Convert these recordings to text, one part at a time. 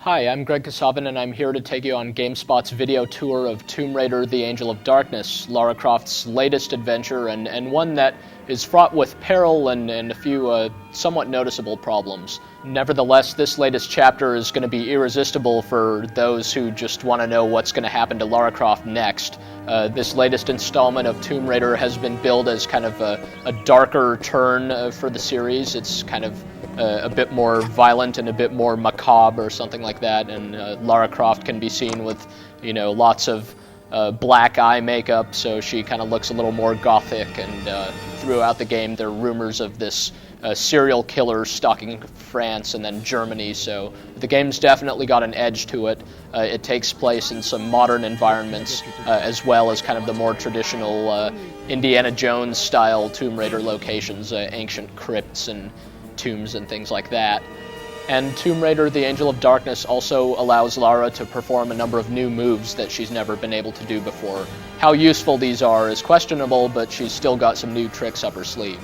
Hi, I'm Greg Kasavin, and I'm here to take you on Gamespot's video tour of Tomb Raider: The Angel of Darkness, Lara Croft's latest adventure, and one that is fraught with peril and a few somewhat noticeable problems. Nevertheless, this latest chapter is going to be irresistible for those who just want to know what's going to happen to Lara Croft next. This latest installment of Tomb Raider has been billed as kind of a darker turn for the series. It's kind of a bit more violent and a bit more macabre or something like that, and Lara Croft can be seen with, lots of black eye makeup, so she kind of looks a little more gothic, and throughout the game there are rumors of this serial killer stalking France and then Germany, so the game's definitely got an edge to it. It takes place in some modern environments, as well as kind of the more traditional Indiana Jones style Tomb Raider locations, ancient crypts and tombs and things like that. And Tomb Raider: The Angel of Darkness also allows Lara to perform a number of new moves that she's never been able to do before. How useful these are is questionable, but she's still got some new tricks up her sleeve.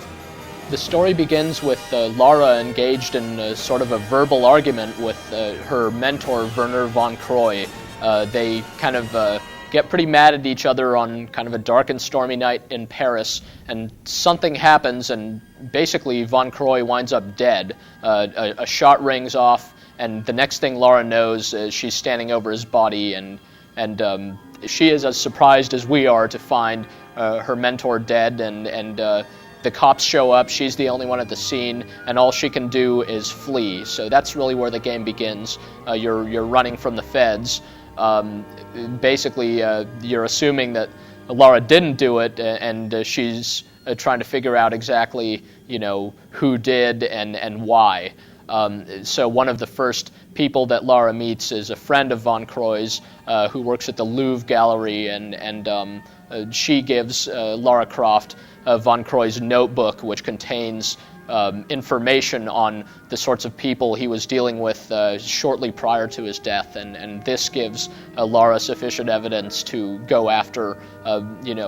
The story begins with Lara engaged in sort of a verbal argument with her mentor, Werner von Croy. They kind of get pretty mad at each other on kind of a dark and stormy night in Paris, and something happens, and basically Von Croy winds up dead. A shot rings off, and the next thing Lara knows is she's standing over his body, and she is as surprised as we are to find her mentor dead, and the cops show up. She's the only one at the scene, and all she can do is flee. So that's really where the game begins. You're running from the feds. Basically, you're assuming that Lara didn't do it, and she's trying to figure out exactly, who did and why. So one of the first people that Lara meets is a friend of Von Croy's who works at the Louvre Gallery, and she gives Lara Croft Von Croy's notebook, which contains information on the sorts of people he was dealing with shortly prior to his death, and this gives Lara sufficient evidence to go after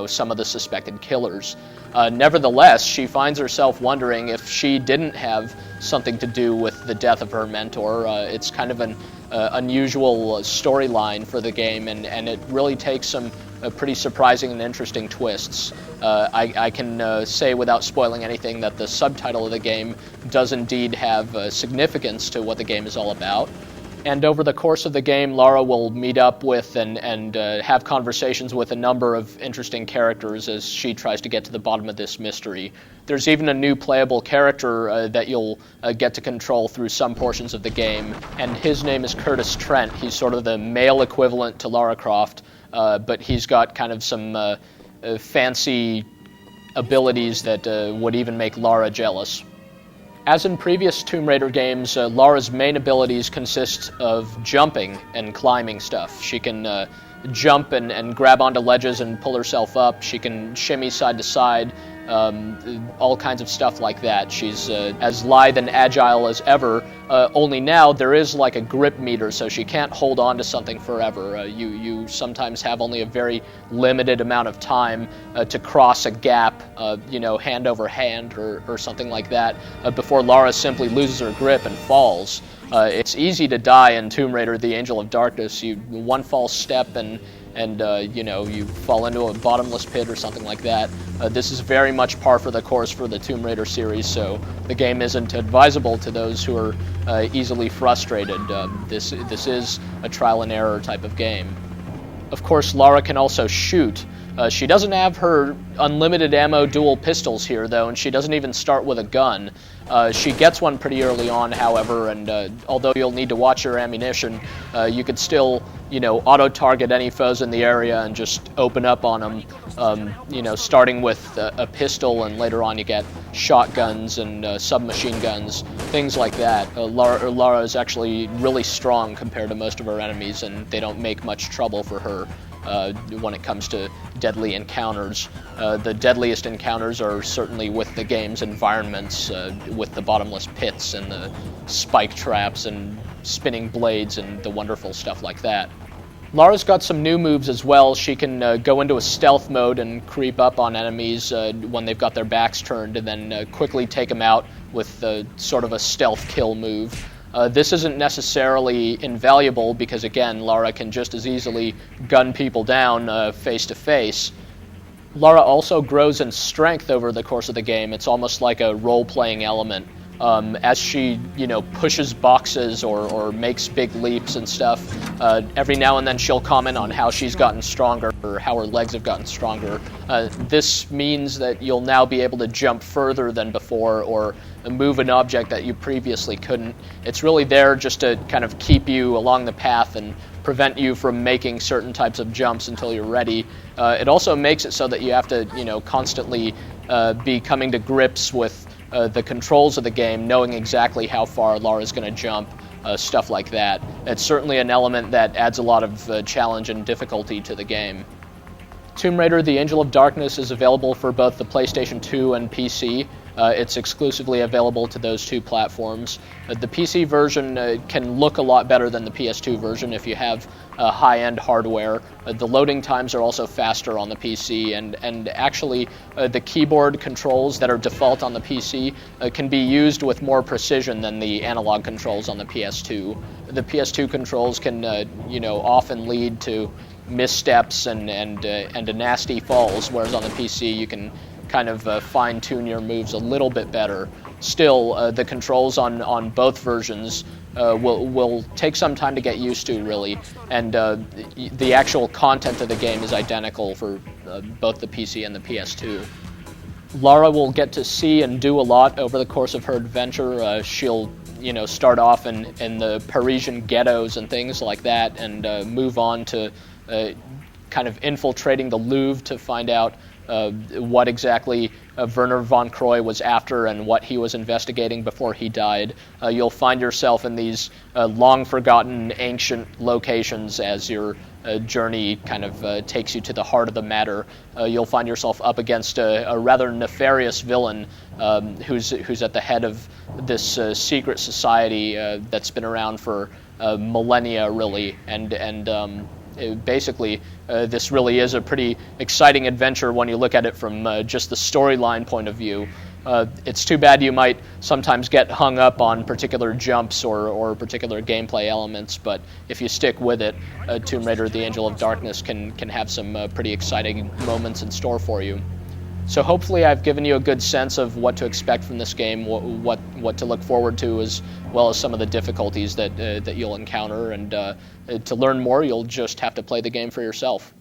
some of the suspected killers. Nevertheless, she finds herself wondering if she didn't have something to do with the death of her mentor. It's kind of an unusual storyline for the game, and it really takes some pretty surprising and interesting twists. I can say without spoiling anything that the subtitle of the game does indeed have significance to what the game is all about. And over the course of the game, Lara will meet up with and have conversations with a number of interesting characters as she tries to get to the bottom of this mystery. There's even a new playable character that you'll get to control through some portions of the game, and his name is Curtis Trent. He's sort of the male equivalent to Lara Croft, but he's got kind of some fancy abilities that would even make Lara jealous. As in previous Tomb Raider games, Lara's main abilities consist of jumping and climbing stuff. She can jump and grab onto ledges and pull herself up. She can shimmy side to side, all kinds of stuff like that. She's as lithe and agile as ever, only now there is like a grip meter, so she can't hold on to something forever. You sometimes have only a very limited amount of time to cross a gap, hand over hand or something like that, before Lara simply loses her grip and falls. It's easy to die in Tomb Raider: The Angel of Darkness. One false step and you fall into a bottomless pit or something like that. This is very much par for the course for the Tomb Raider series, so the game isn't advisable to those who are easily frustrated. This is a trial and error type of game. Of course, Lara can also shoot. She doesn't have her unlimited ammo dual pistols here, though, and she doesn't even start with a gun. She gets one pretty early on, however, and although you'll need to watch your ammunition, you could still, auto-target any foes in the area and just open up on them, starting with a pistol, and later on you get shotguns and submachine guns, things like that. Lara is actually really strong compared to most of her enemies, and they don't make much trouble for her when it comes to deadly encounters. The deadliest encounters are certainly with the game's environments, with the bottomless pits and the spike traps and spinning blades and the wonderful stuff like that. Lara's got some new moves as well. She can go into a stealth mode and creep up on enemies when they've got their backs turned, and then quickly take them out with sort of a stealth kill move. This isn't necessarily invaluable because, again, Lara can just as easily gun people down face to face. Lara also grows in strength over the course of the game. It's almost like a role-playing element. As she, pushes boxes or makes big leaps and stuff, every now and then she'll comment on how she's gotten stronger or how her legs have gotten stronger. This means that you'll now be able to jump further than before or move an object that you previously couldn't. It's really there just to kind of keep you along the path and prevent you from making certain types of jumps until you're ready. It also makes it so that you have to, constantly be coming to grips with the controls of the game, knowing exactly how far Lara's going to jump, stuff like that. It's certainly an element that adds a lot of challenge and difficulty to the game. Tomb Raider: The Angel of Darkness is available for both the PlayStation 2 and PC. It's exclusively available to those two platforms. The PC version can look a lot better than the PS2 version if you have high-end hardware. The loading times are also faster on the PC, and actually the keyboard controls that are default on the PC can be used with more precision than the analog controls on the PS2. The PS2 controls can often lead to missteps and nasty falls, whereas on the PC you can kind of fine-tune your moves a little bit better. Still, the controls on both versions will take some time to get used to, really, and the actual content of the game is identical for both the PC and the PS2. Lara will get to see and do a lot over the course of her adventure. She'll start off in the Parisian ghettos and things like that, and move on to kind of infiltrating the Louvre to find out what exactly Werner von Croy was after and what he was investigating before he died. You'll find yourself in these long-forgotten ancient locations as your journey kind of takes you to the heart of the matter. You'll find yourself up against a rather nefarious villain who's at the head of this secret society that's been around for millennia, really, and basically, this really is a pretty exciting adventure when you look at it from just the storyline point of view. It's too bad you might sometimes get hung up on particular jumps or particular gameplay elements, but if you stick with it, Tomb Raider: The Angel of Darkness can have some pretty exciting moments in store for you. So hopefully I've given you a good sense of what to expect from this game, what to look forward to, as well as some of the difficulties that you'll encounter. And to learn more, you'll just have to play the game for yourself.